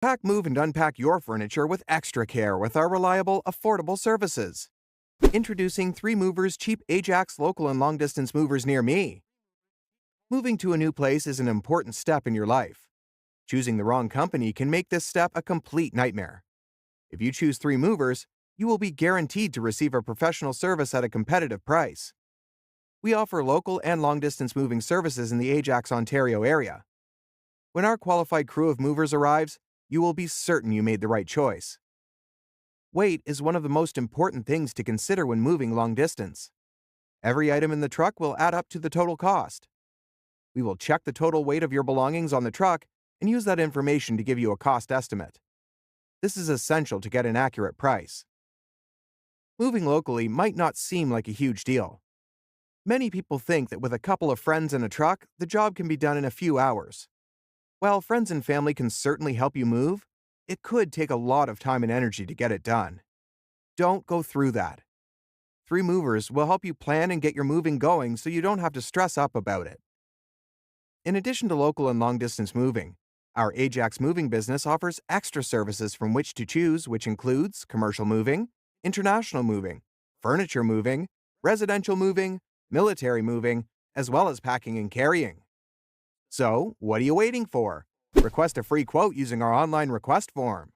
Pack, move, and unpack your furniture with extra care with our reliable, affordable services. Introducing 3 Movers cheap Ajax local and long-distance movers near me. Moving to a new place is an important step in your life. Choosing the wrong company can make this step a complete nightmare. If you choose 3 Movers, you will be guaranteed to receive a professional service at a competitive price. We offer local and long-distance moving services in the Ajax, Ontario area. When our qualified crew of movers arrives, you will be certain you made the right choice. Weight is one of the most important things to consider when moving long distance. Every item in the truck will add up to the total cost. We will check the total weight of your belongings on the truck and use that information to give you a cost estimate. This is essential to get an accurate price. Moving locally might not seem like a huge deal. Many people think that with a couple of friends and a truck, the job can be done in a few hours. While friends and family can certainly help you move, it could take a lot of time and energy to get it done. Don't go through that. 3 Movers will help you plan and get your moving going so you don't have to stress up about it. In addition to local and long-distance moving, our Ajax moving business offers extra services from which to choose, which includes commercial moving, international moving, furniture moving, residential moving, military moving, as well as packing and carrying. So, what are you waiting for? Request a free quote using our online request form.